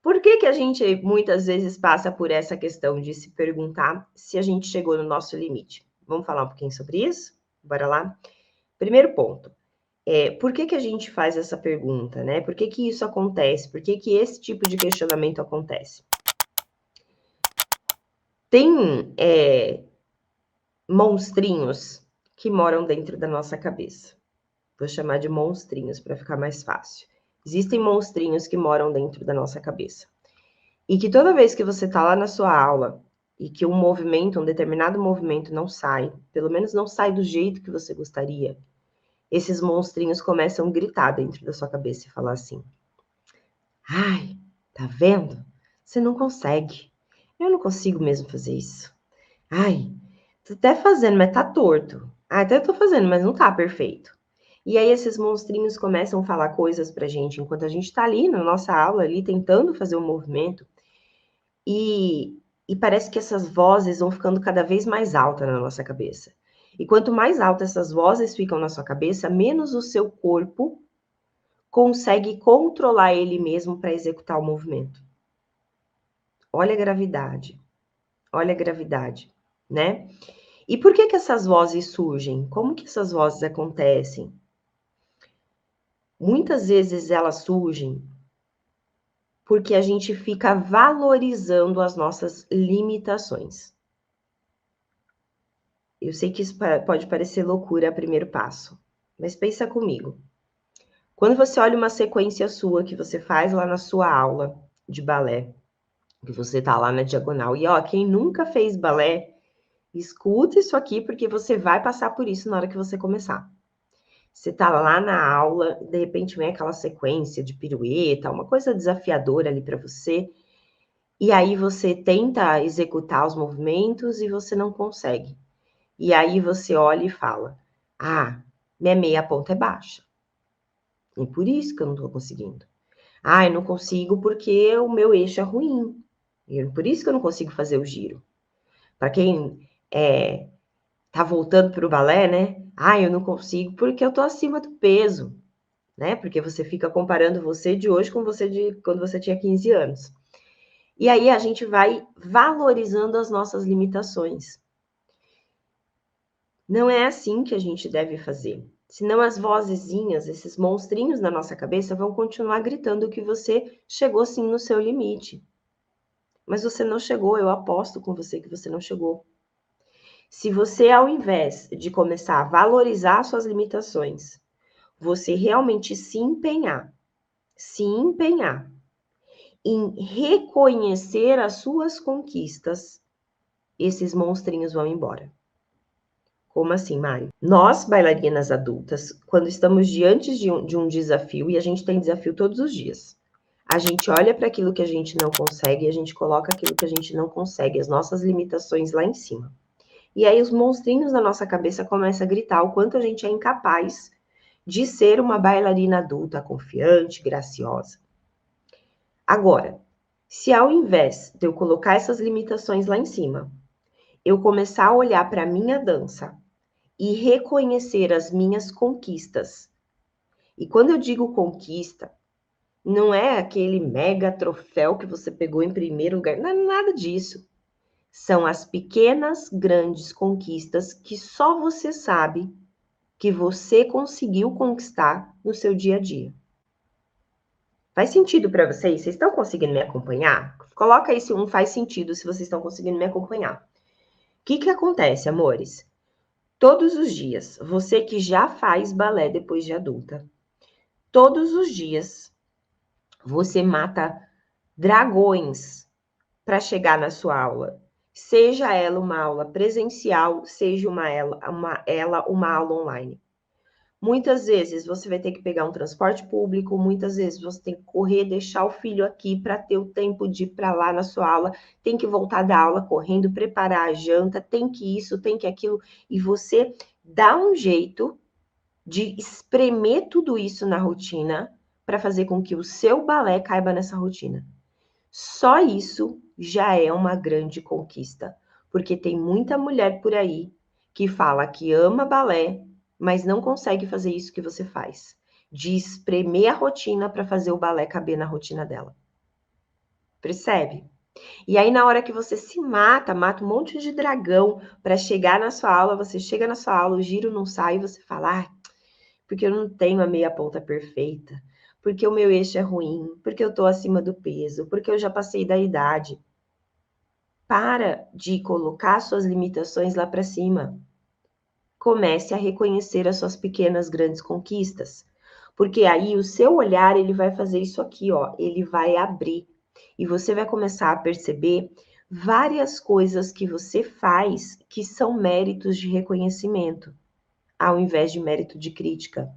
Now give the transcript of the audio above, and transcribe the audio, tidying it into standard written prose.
Por que que a gente muitas vezes passa por essa questão de se perguntar se a gente chegou no nosso limite? Vamos falar um pouquinho sobre isso? Bora lá? Primeiro ponto, por que que a gente faz essa pergunta, né? Por que que isso acontece? Por que que esse tipo de questionamento acontece? Tem monstrinhos que moram dentro da nossa cabeça. Vou chamar de monstrinhos para ficar mais fácil. Existem monstrinhos que moram dentro da nossa cabeça. E que toda vez que você está lá na sua aula e que um determinado movimento não sai, pelo menos não sai do jeito que você gostaria, esses monstrinhos começam a gritar dentro da sua cabeça e falar assim: ai, tá vendo? Você não consegue. Eu não consigo mesmo fazer isso. Ai, tô até fazendo, mas tá torto. Ah, até eu tô fazendo, mas não tá perfeito. E aí esses monstrinhos começam a falar coisas pra gente enquanto a gente tá ali na nossa aula, ali tentando fazer um movimento. E parece que essas vozes vão ficando cada vez mais altas na nossa cabeça. E quanto mais altas essas vozes ficam na sua cabeça, menos o seu corpo consegue controlar ele mesmo para executar o movimento. Olha a gravidade, né? E por que que essas vozes surgem? Como que essas vozes acontecem? Muitas vezes elas surgem porque a gente fica valorizando as nossas limitações. Eu sei que isso pode parecer loucura a primeiro passo, mas pensa comigo. Quando você olha uma sequência sua que você faz lá na sua aula de balé, que você tá lá na diagonal, e ó, quem nunca fez balé, escuta isso aqui porque você vai passar por isso na hora que você começar. Você tá lá na aula, de repente vem aquela sequência de pirueta, uma coisa desafiadora ali para você, e aí você tenta executar os movimentos e você não consegue. E aí você olha e fala: ah, minha meia ponta é baixa. E por isso que eu não estou conseguindo. Ah, eu não consigo porque o meu eixo é ruim. E por isso que eu não consigo fazer o giro. Para quem tá voltando para o balé, né? Ah, eu não consigo porque eu tô acima do peso, né? Porque você fica comparando você de hoje com você de quando você tinha 15 anos. E aí a gente vai valorizando as nossas limitações. Não é assim que a gente deve fazer. Senão as vozezinhas, esses monstrinhos na nossa cabeça vão continuar gritando que você chegou sim no seu limite. Mas você não chegou, eu aposto com você que você não chegou. Se você, ao invés de começar a valorizar suas limitações, você realmente se empenhar em reconhecer as suas conquistas, esses monstrinhos vão embora. Como assim, Mari? Nós, bailarinas adultas, quando estamos diante de um desafio, e a gente tem desafio todos os dias, a gente olha para aquilo que a gente não consegue e a gente coloca aquilo que a gente não consegue, as nossas limitações lá em cima. E aí os monstrinhos na nossa cabeça começam a gritar o quanto a gente é incapaz de ser uma bailarina adulta, confiante, graciosa. Agora, se ao invés de eu colocar essas limitações lá em cima, eu começar a olhar para a minha dança e reconhecer as minhas conquistas. E quando eu digo conquista, não é aquele mega troféu que você pegou em primeiro lugar, não é nada disso. São as pequenas, grandes conquistas que só você sabe que você conseguiu conquistar no seu dia a dia. Faz sentido para vocês? Vocês estão conseguindo me acompanhar? Coloca aí se um faz sentido, se vocês estão conseguindo me acompanhar. O que acontece, amores? Todos os dias, você que já faz balé depois de adulta, todos os dias você mata dragões para chegar na sua aula. Seja ela uma aula presencial, seja uma aula online. Muitas vezes você vai ter que pegar um transporte público, muitas vezes você tem que correr, deixar o filho aqui para ter o tempo de ir para lá na sua aula, tem que voltar da aula correndo, preparar a janta, tem que isso, tem que aquilo, e você dá um jeito de espremer tudo isso na rotina para fazer com que o seu balé caiba nessa rotina. Só isso já é uma grande conquista, porque tem muita mulher por aí que fala que ama balé, mas não consegue fazer isso que você faz, de espremer a rotina para fazer o balé caber na rotina dela. Percebe? E aí, na hora que você se mata um monte de dragão para chegar na sua aula, você chega na sua aula, o giro não sai, e você fala, porque eu não tenho a meia ponta perfeita, porque o meu eixo é ruim, porque eu tô acima do peso, porque eu já passei da idade. Para de colocar suas limitações lá para cima. Comece a reconhecer as suas pequenas, grandes conquistas. Porque aí o seu olhar, ele vai fazer isso aqui, ó, ele vai abrir. E você vai começar a perceber várias coisas que você faz que são méritos de reconhecimento, ao invés de mérito de crítica.